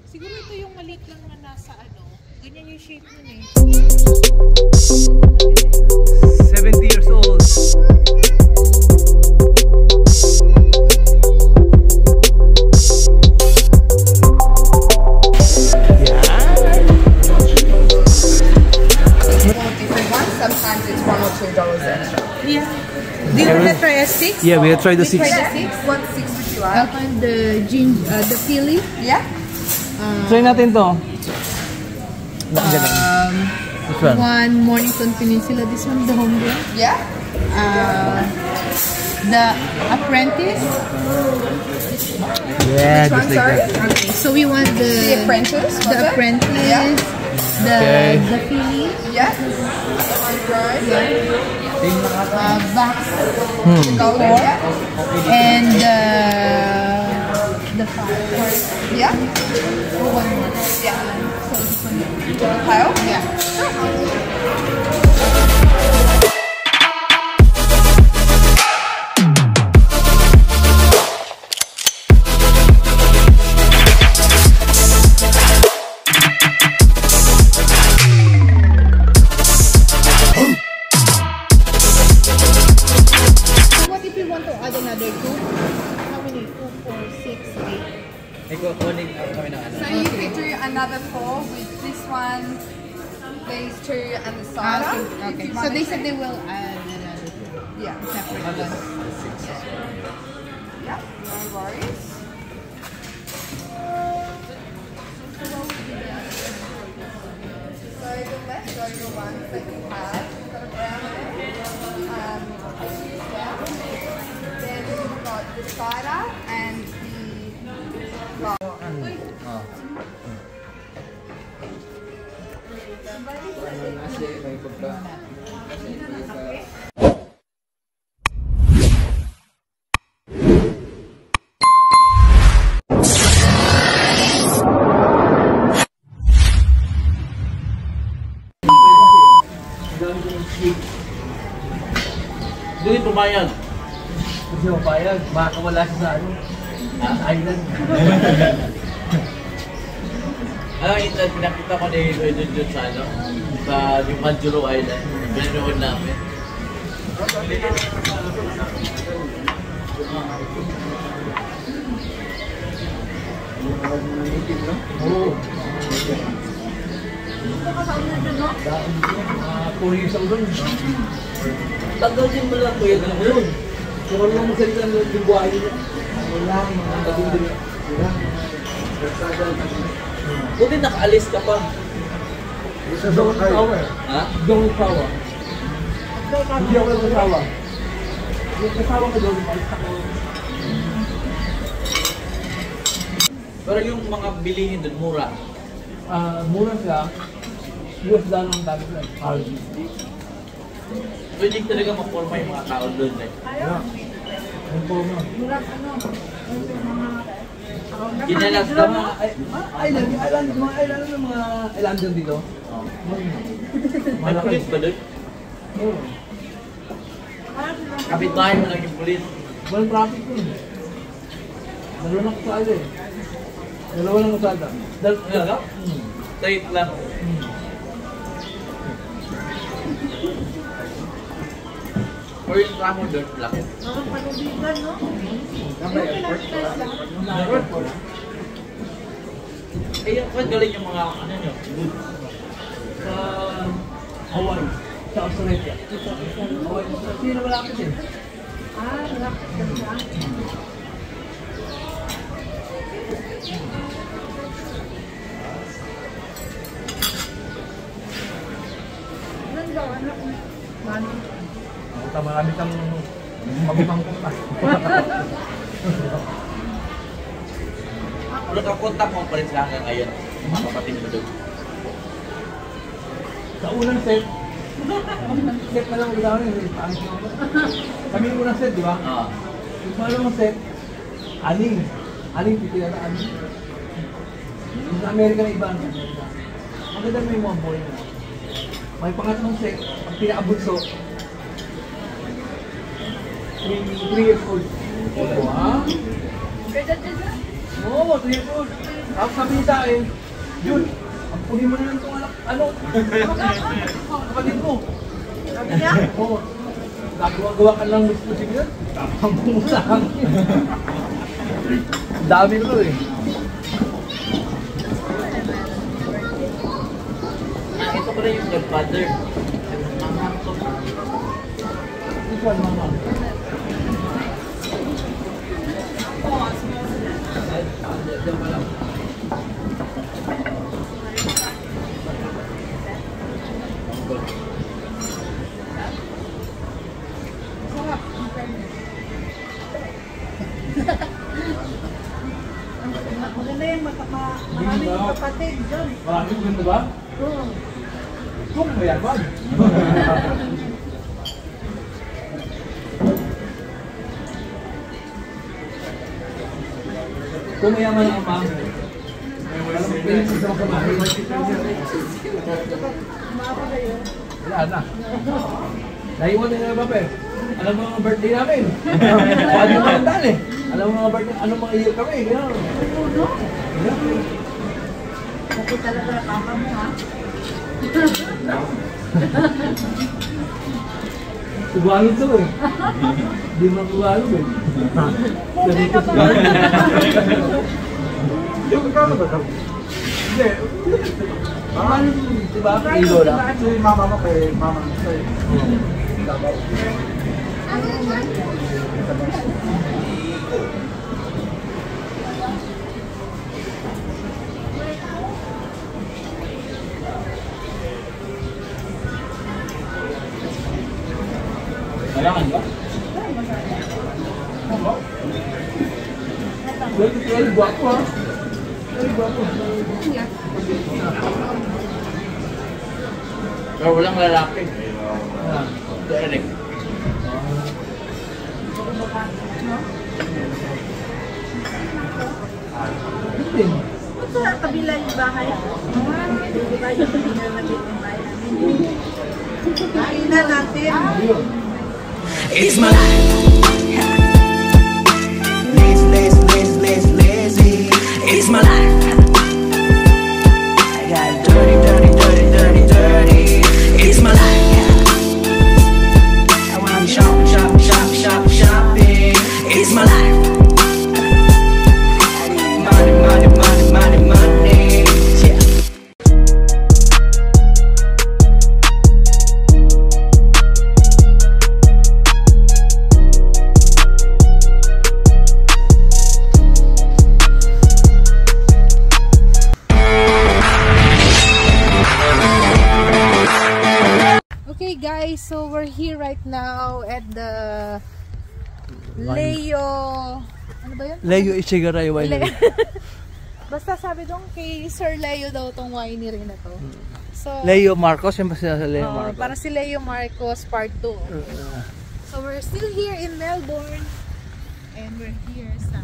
Siguro ito yung maliit lang na nasa ano. Ganyan yung shape nun eh. 70 years old. Sometimes it's $1 or $2 extra. Yeah. Do you want to try a 6? Yeah, we'll try the 6. Try the 6? What 6 would you like? And the the Philly. Yeah. Try natin to. Which one? One Mornington Peninsula. This one, the home run. Yeah. The Apprentice. Yeah, Which one, just like sorry? that. Okay, so we want The Apprentice. was the it? Apprentice. Yeah. The Philly. Yeah. Homegrown. Back. Golden. Yeah. And the Fire. Yeah. One more. Yeah. So this one. Kyle? Yeah. What if you want to add another 2? How many? 2, 4, 6, 8. Ikukunin kami ng ano. So you could do another 4 with this one, these 2, and the cider. Okay. So they said they will add another 2. Yeah. Separate ones. Yeah. No worries. So the leftover ones that you have, you've got a brown one, then you've got the cider and the Hindi pumayag. Kasi mapayag, makakawala siya sa ano. Island. Yung pinakita ko ni Edwin dun sa ano, sa yung Manjuro Island. Pinanood namin. Oo. Tourism doon. Tagalin mo lang kuya na yun. Kung ano mo salita ng lingwahe niya. Wala, mga tagong wala. Buti nakaalis ka pa. Don't power. Ha? Don't power. Hindi ako yung kasawa. Yung kasawa ko doon, maalis ako. Pero yung mga bilihin doon, mura. Mura siya. US dollar ang tabi ko. Pwede talaga maporma yung mga tao doon eh. Yeah. Ang forma. Ginalas ka mo. Island ng mga islander dito. May pulis ba doon? Oo. Kapitbahay mo lang yung pulis. Walang traffic ko. Dalawa lang kasada eh. Dalawa lang kasada. Talaga? Safe lang. Or yung tramo dirt lang. Panubigan, no? Eh, yung galing yung mga ano nyo? Sa Hawaii. Sa Australia. Hawaii. Sino malapit eh? Malapit ka siya. Ilan daw, anak? Mano? Marami kang magpangkong pa. Ano ka kontak mo pa rin sila hanggang ngayon? Mga kapatid mo doon. Sa unang set, set na lang ulit ako rin. Kami yung unang set, di ba? Yung pangalawang set, aning. Aning, pipila na aning. Yung sa Amerika na iba. Ang ganda mo yung mga boy na. May pangatlong set, ang pinakabunso, 3 years old. Wow! Oo, 3 years old. Tapos sabi niya sa akin, Jun, ang punin mo na lang itong anak, ano? Kapatid mo. Sabi niya? Oo. Nagawa ka lang responsibilidad. Tapang mo sa akin. Dami ko eh. Ito ko na yung godfather. Mamang ko. This one, mama. Diyan pa lang. Maganda yung maraming kapatid dyan. Maraming ganda ba? Oo. Kung mayaman. Kung mayaman ang ama, alam mo, pwede mo sa kamahin. Wala na. Naiwan na yung bape. Alam mo ang birthday namin. Ano mo ang dali? Alam mo ang birthday, anong mga year kami. Gano'n. Kasi talaga papa mo ha. Tugalog to eh. Hindi mo tugalog eh. Hindi ka pa. Yung kano ba ito? Hindi. Paano diba? Ilo lang. Si mama mo kay mama mo sa'yo. Kailangan ba? Well, guwapo ha. Well, guwapo. Pero walang lalaki. Direct. Bitin. Ito sa kabila yung bahay. Di ba yung pinalagay ng bahay namin? Kain na natin. It's my life. Lazy. It's my life. I got dirty. It's my life. I wanna shopping. It's my life. Money. Yeah. Okay guys, so we're here right now at the Leo... Ano ba yun? Leo Ichigaray Winery. Basta sabi dong kay Sir Leo daw tong winery na to. So, Leo Marcos, yung ba sila sa Leo oh, Marcos? para si Leo Marcos part 2. So we're still here in Melbourne and we're here sa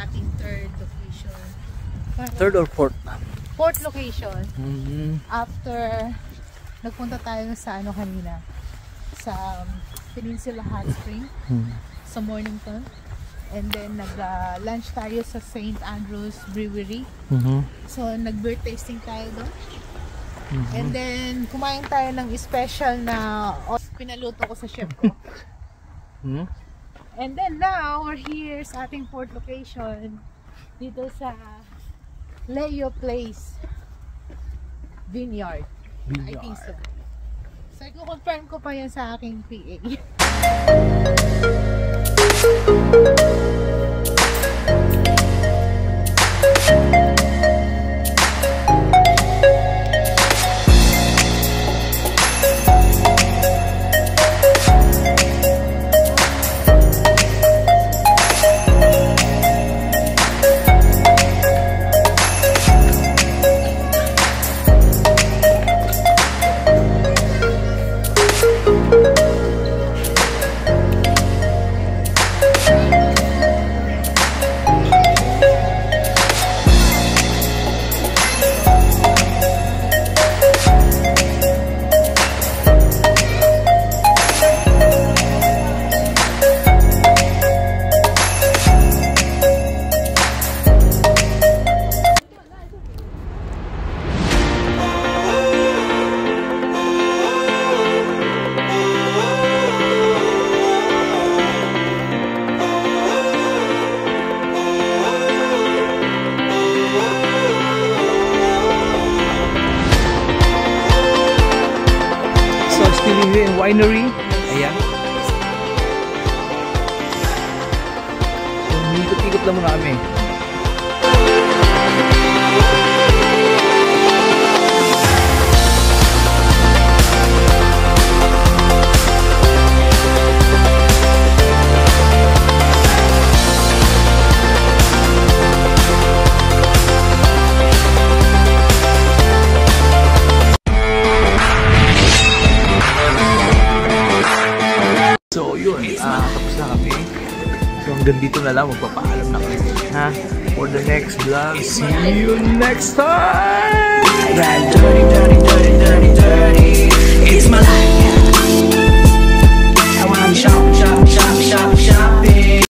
ating third location. Third or fourth? Fourth location. Mm-hmm. After nagpunta tayo sa ano kanina, sa Peninsula Hot Spring, sa Mornington. And then nag-lunch tayo sa St. Andrews Brewery. So nag-beer tasting tayo doon. And then kumain tayo ng special na pinaluto ko sa chef ko. And then now we're here sa ating fourth location dito sa Leo Place Vineyard. I think so. So i-confirm ko pa yan sa aking PA. Winery. Ayan. So, ikot-ikot lang muna kami. So yun, tapos na kami. So hanggang dito na lang, magpapaalam na kami. Ha? For the next vlog, see you next time!